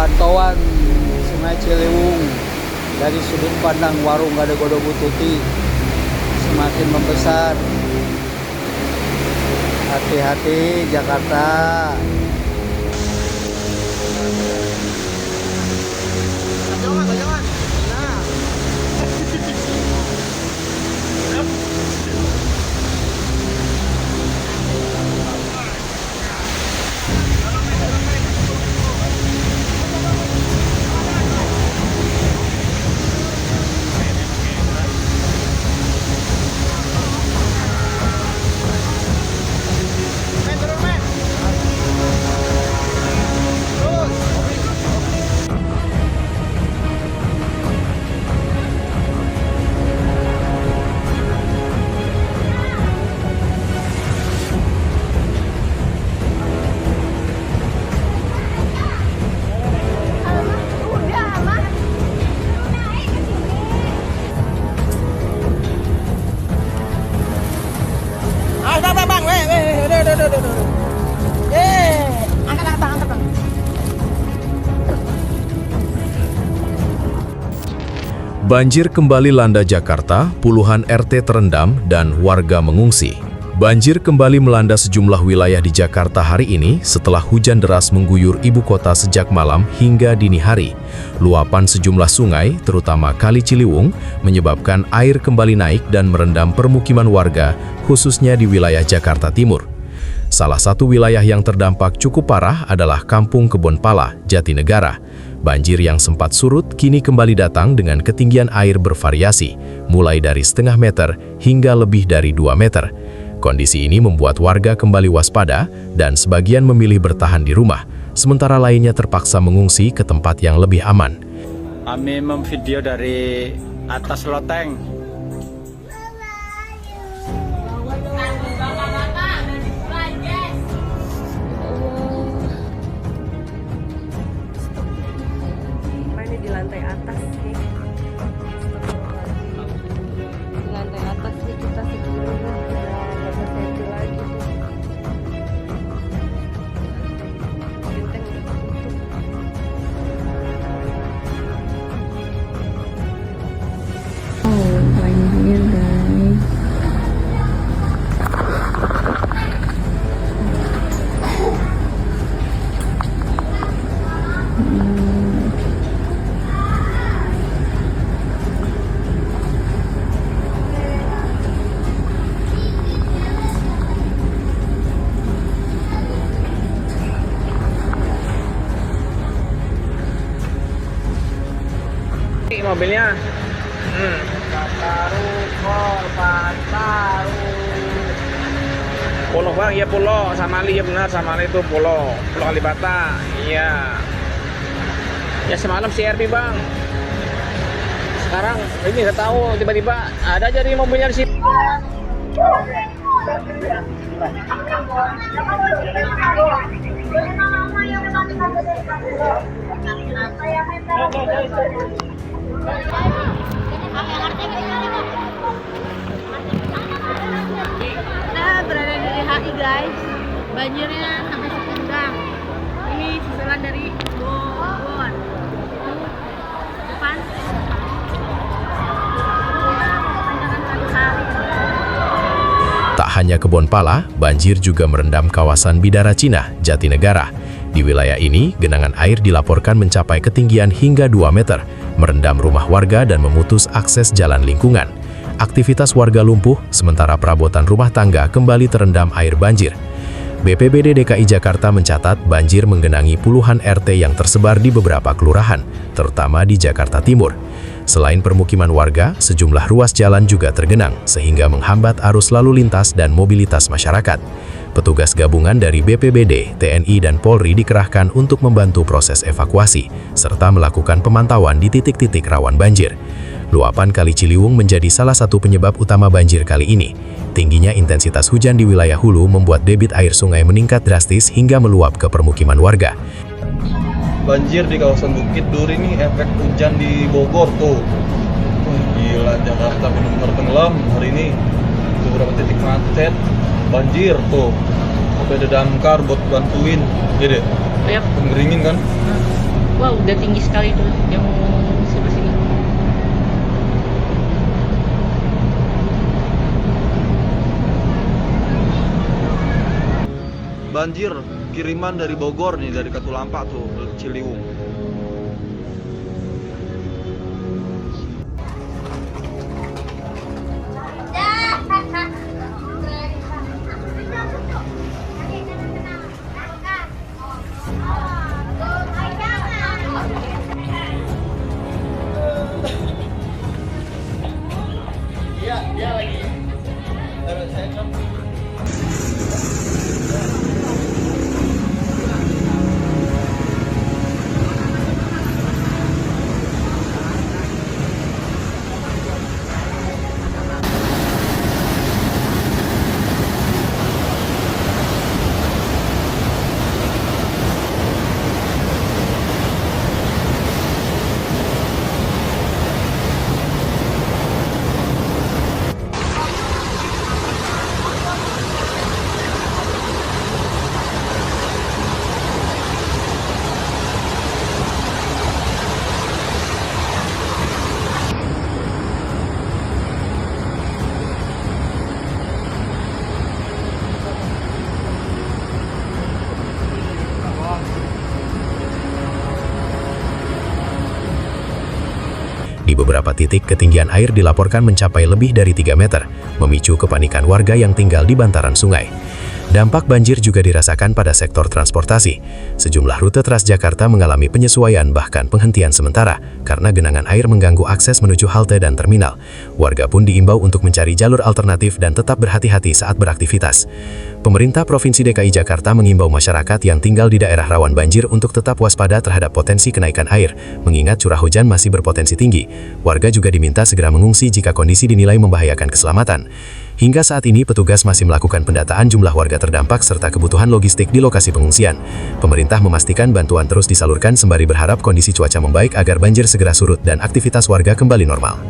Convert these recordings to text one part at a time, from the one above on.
pantauan Sungai Ciliwung dari sudut pandang warung Gado-Gado Bututi semakin membesar. Hati-hati Jakarta. Jangan. Nah. Banjir kembali landa Jakarta, puluhan RT terendam dan warga mengungsi. Banjir kembali melanda sejumlah wilayah di Jakarta hari ini setelah hujan deras mengguyur ibu kota sejak malam hingga dini hari. Luapan sejumlah sungai, terutama Kali Ciliwung, menyebabkan air kembali naik dan merendam permukiman warga, khususnya di wilayah Jakarta Timur. Salah satu wilayah yang terdampak cukup parah adalah Kampung Kebonpala, Jatinegara. Banjir yang sempat surut kini kembali datang dengan ketinggian air bervariasi, mulai dari setengah meter hingga lebih dari 2 meter. Kondisi ini membuat warga kembali waspada dan sebagian memilih bertahan di rumah, sementara lainnya terpaksa mengungsi ke tempat yang lebih aman. Kami memvideo dari atas loteng. Di lantai atas nih. Di lantai atas nih kita segini berapa senti lagi tuh. Genteng udah tutup. Oh, banjir guys. Mobilnya Pulau bang, iya Pulau Samali, ya benar Samali itu Pulau Kalibata, iya. Ya semalam CRP bang. Sekarang ini nggak tahu tiba-tiba ada aja di mobilnya di sini. Kita berada di DHI guys, banjirnya sampai sepinggang. Ini susulan dari Bogor. Depan. Tak hanya Kebonpala, banjir juga merendam kawasan Bidara Cina, Jatinegara. Di wilayah ini, genangan air dilaporkan mencapai ketinggian hingga 2 meter, merendam rumah warga dan memutus akses jalan lingkungan. Aktivitas warga lumpuh, sementara perabotan rumah tangga kembali terendam air banjir. BPBD DKI Jakarta mencatat banjir menggenangi puluhan RT yang tersebar di beberapa kelurahan, terutama di Jakarta Timur. Selain permukiman warga, sejumlah ruas jalan juga tergenang, sehingga menghambat arus lalu lintas dan mobilitas masyarakat. Petugas gabungan dari BPBD, TNI, dan Polri dikerahkan untuk membantu proses evakuasi, serta melakukan pemantauan di titik-titik rawan banjir. Luapan Kali Ciliwung menjadi salah satu penyebab utama banjir kali ini. Tingginya intensitas hujan di wilayah hulu membuat debit air sungai meningkat drastis hingga meluap ke permukiman warga. Banjir di kawasan Bukit Duri ini efek hujan di Bogor tuh. Gila, Jakarta benar-benar tenggelam hari ini. Beberapa titik macet, banjir tuh. Sampai ada damkar buat bantuin. Jadi, Yap. ngeringin kan. Wah, udah tinggi sekali tuh yang sebelah sini. Banjir kiriman dari Bogor nih, dari Katulampa tuh, Ciliwung. Di beberapa titik, ketinggian air dilaporkan mencapai lebih dari 3 meter, memicu kepanikan warga yang tinggal di bantaran sungai. Dampak banjir juga dirasakan pada sektor transportasi. Sejumlah rute Transjakarta mengalami penyesuaian bahkan penghentian sementara karena genangan air mengganggu akses menuju halte dan terminal. Warga pun diimbau untuk mencari jalur alternatif dan tetap berhati-hati saat beraktivitas. Pemerintah Provinsi DKI Jakarta mengimbau masyarakat yang tinggal di daerah rawan banjir untuk tetap waspada terhadap potensi kenaikan air, mengingat curah hujan masih berpotensi tinggi. Warga juga diminta segera mengungsi jika kondisi dinilai membahayakan keselamatan. Hingga saat ini, petugas masih melakukan pendataan jumlah warga terdampak serta kebutuhan logistik di lokasi pengungsian. Pemerintah memastikan bantuan terus disalurkan sembari berharap kondisi cuaca membaik agar banjir segera surut dan aktivitas warga kembali normal.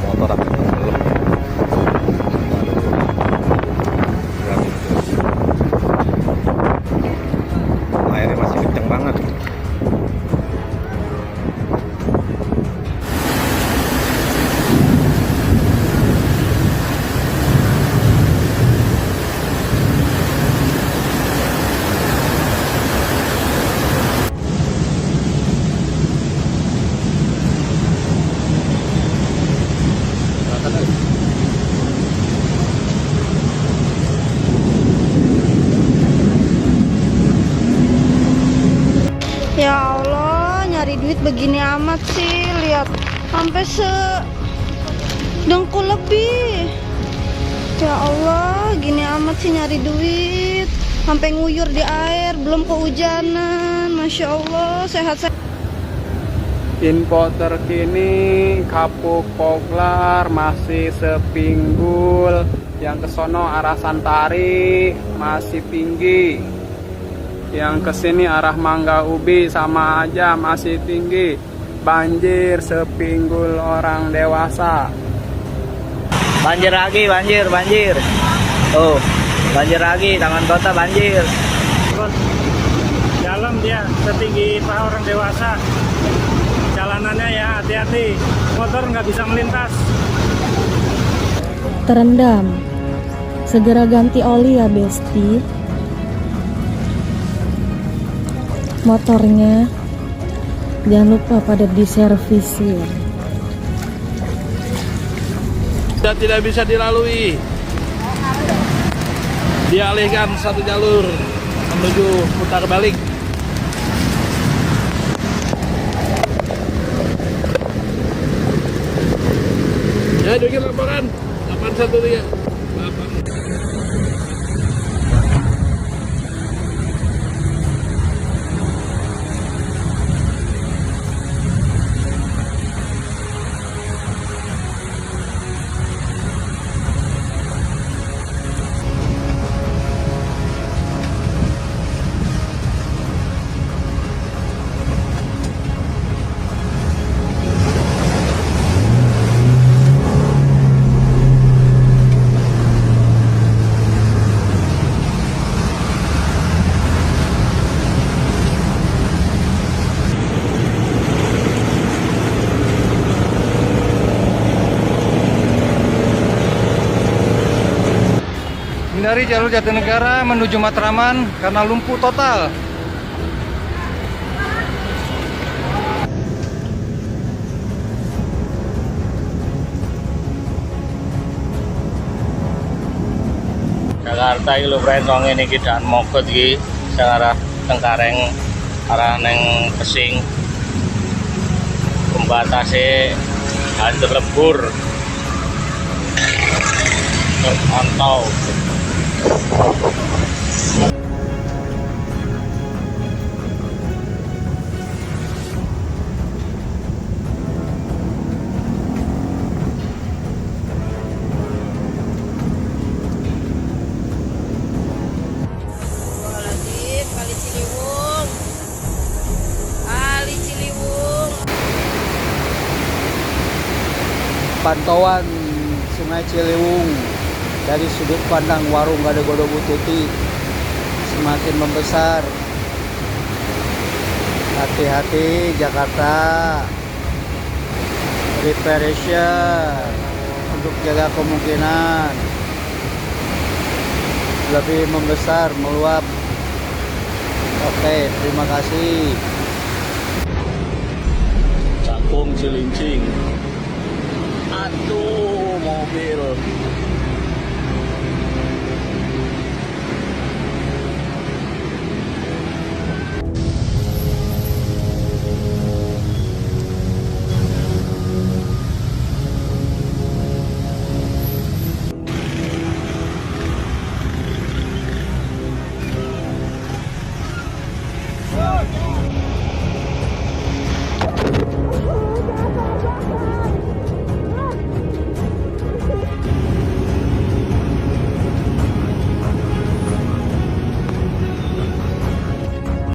Motor apa belum? Airnya masih kenceng banget. Ya Allah, nyari duit begini amat sih. Lihat, sampai sedengkul lebih. Ya Allah, gini amat sih nyari duit. Sampai nguyur di air, belum kehujanan. Masya Allah, sehat-sehat. Info terkini Kapuk Poglar masih sepinggul, yang kesono arah Santari masih tinggi, yang kesini arah Mangga Ubi sama aja masih tinggi. Banjir sepinggul orang dewasa. Banjir lagi, banjir. Oh, banjir lagi, Taman Kota banjir. Dalam dia setinggi paha orang dewasa. Jalanannya ya hati-hati, motor nggak bisa melintas. Terendam. Segera ganti oli ya, Besti. Motornya jangan lupa pada diservisir. Dan tidak bisa dilalui, dialihkan satu jalur menuju putar balik. Ya, bikin laporan 813. Hindari jalur Jatinegara menuju Matraman karena lumpuh total. Jakarta iki lho friend wong ngene iki dan mogot iki sing arah Tengkareng arah neng Pesing. Pembatasnya hancur lebur. Terpantau. Kali Ciliwung. Kali Ciliwung. Pantauan Sungai Ciliwung dari sudut pandang warung Gado-Gado Bututi semakin membesar. Hati-hati Jakarta, preparation untuk jaga kemungkinan lebih membesar, meluap. Oke, terima kasih. Cakung Cilincing. Aduh, mobil.